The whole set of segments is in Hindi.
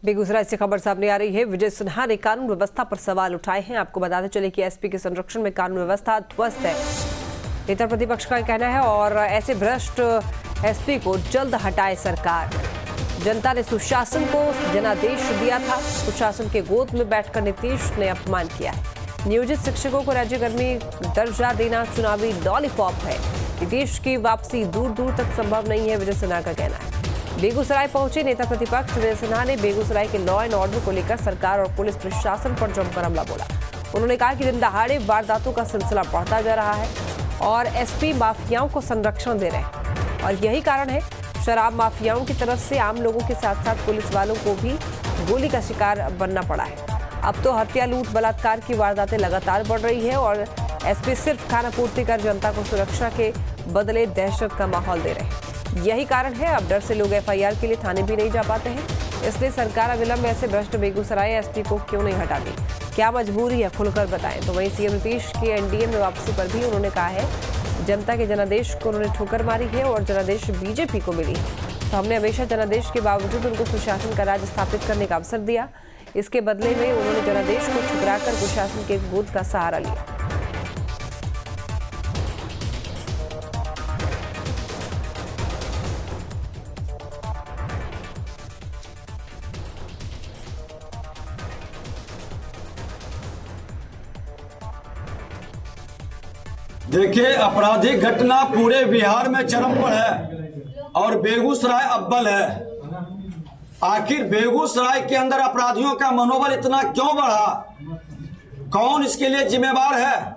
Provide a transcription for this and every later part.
बेगूसराय से खबर सामने आ रही है। विजय सिन्हा ने कानून व्यवस्था पर सवाल उठाए हैं। आपको बताते चले कि एसपी के संरक्षण में कानून व्यवस्था ध्वस्त है, नेता प्रतिपक्ष का कहना है। और ऐसे भ्रष्ट एसपी को जल्द हटाए सरकार। जनता ने सुशासन को जनादेश दिया था। सुशासन के गोद में बैठकर नीतीश ने अपमान किया है। नियोजित शिक्षकों को राज्यकर्मी दर्जा देना चुनावी लॉलीपॉप है। नीतीश की वापसी दूर दूर तक संभव नहीं है, विजय सिन्हा का कहना है। बेगूसराय पहुंचे नेता प्रतिपक्ष विजय सिन्हा ने बेगूसराय के लॉ एंड ऑर्डर को लेकर सरकार और पुलिस प्रशासन पर जमकर हमला बोला। उन्होंने कहा कि दिन दहाड़े वारदातों का सिलसिला बढ़ता जा रहा है और एसपी माफियाओं को संरक्षण दे रहे हैं और यही कारण है शराब माफियाओं की तरफ से आम लोगों के साथ साथ पुलिस वालों को भी गोली का शिकार बनना पड़ा है। अब तो हत्या, लूट, बलात्कार की वारदातें लगातार बढ़ रही है और एसपी सिर्फ खाना पूर्ति कर जनता को सुरक्षा के बदले दहशत का माहौल दे रहे हैं। यही कारण है अब डर से लोग एफआईआर के लिए थाने भी नहीं जा पाते हैं। इसलिए सरकार अविलंब ऐसे भ्रष्ट बेगूसराय एसपी को क्यों नहीं हटाती, क्या मजबूरी है, खुलकर बताएं। तो वहीं सीएम नीतीश की एनडीए में वापसी पर भी उन्होंने कहा है जनता के जनादेश को उन्होंने ठोकर मारी है और जनादेश बीजेपी को मिली है। तो हमने हमेशा जनादेश के बावजूद उनको सुशासन का राज स्थापित करने का अवसर दिया। इसके बदले में उन्होंने जनादेश को ठुकराकर कुशासन के गोद का सहारा लिया। देखिए, आपराधिक घटना पूरे बिहार में चरम पर है और बेगूसराय अव्वल है। आखिर बेगूसराय के अंदर अपराधियों का मनोबल इतना क्यों बढ़ा? कौन इसके लिए जिम्मेवार है?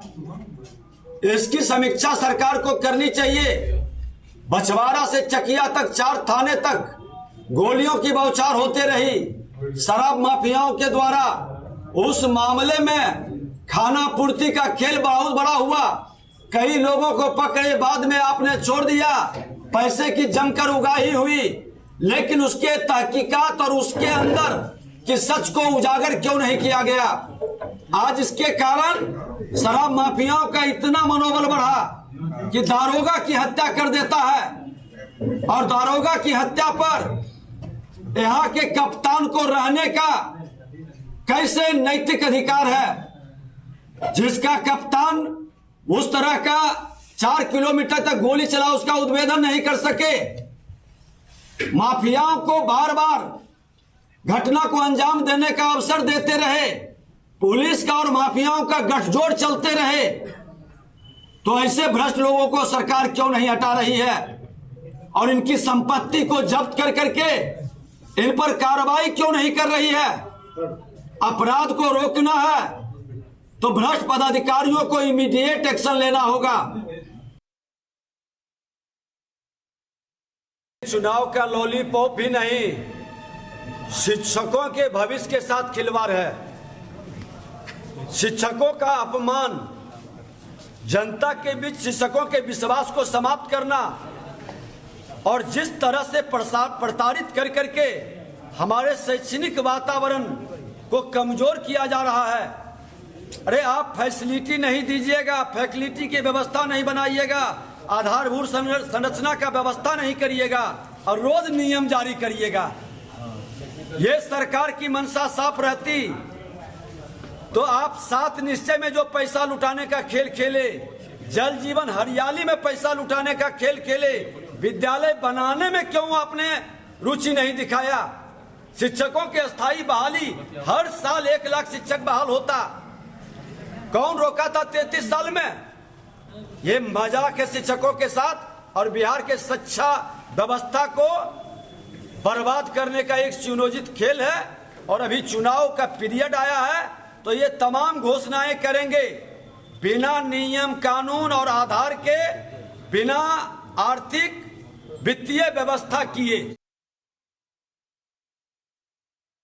इसकी समीक्षा सरकार को करनी चाहिए। बछवाड़ा से चकिया तक 4 थाने तक गोलियों की बौछार होते रही शराब माफियाओं के द्वारा। उस मामले में खाना पूर्ति का खेल बहुत बड़ा हुआ। कई लोगों को पकड़े, बाद में आपने छोड़ दिया। पैसे की जमकर उगाही हुई, लेकिन उसके तहकीकात और उसके अंदर कि सच को उजागर क्यों नहीं किया गया? आज इसके कारण शराब माफियाओं का इतना मनोबल बढ़ा कि दारोगा की हत्या कर देता है। और दारोगा की हत्या पर यहाँ के कप्तान को रहने का कैसे नैतिक अधिकार है? जिसका कप्तान उस तरह का 4 किलोमीटर तक गोली चला, उसका उद्भेदन नहीं कर सके। माफियाओं को बार बार घटना को अंजाम देने का अवसर देते रहे। पुलिस का और माफियाओं का गठजोड़ चलते रहे। तो ऐसे भ्रष्ट लोगों को सरकार क्यों नहीं हटा रही है और इनकी संपत्ति को जब्त कर करके इन पर कार्रवाई क्यों नहीं कर रही है? अपराध को रोकना है तो भ्रष्ट पदाधिकारियों को इमीडिएट एक्शन लेना होगा। चुनाव का लॉलीपॉप भी नहीं, शिक्षकों के भविष्य के साथ खिलवाड़ है। शिक्षकों का अपमान, जनता के बीच शिक्षकों के विश्वास को समाप्त करना और जिस तरह से प्रताड़ित कर करके हमारे शैक्षणिक वातावरण को कमजोर किया जा रहा है। अरे आप फैसिलिटी नहीं दीजिएगा, फैकल्टी की व्यवस्था नहीं बनाइएगा, आधारभूत संरचना का व्यवस्था नहीं करिएगा और रोज नियम जारी करिएगा। ये सरकार की मंशा साफ रहती तो आप 7 निश्चय में जो पैसा लुटाने का खेल खेले, जल जीवन हरियाली में पैसा लुटाने का खेल खेले, विद्यालय बनाने में क्यों आपने रुचि नहीं दिखाया? शिक्षकों की अस्थायी बहाली, हर साल 1 लाख शिक्षक बहाल होता, कौन रोका था 33 साल में? ये मजाक है शिक्षकों के साथ और बिहार के शिक्षा व्यवस्था को बर्बाद करने का एक सुनियोजित खेल है। और अभी चुनाव का पीरियड आया है तो ये तमाम घोषणाएं करेंगे बिना नियम, कानून और आधार के, बिना आर्थिक वित्तीय व्यवस्था किए।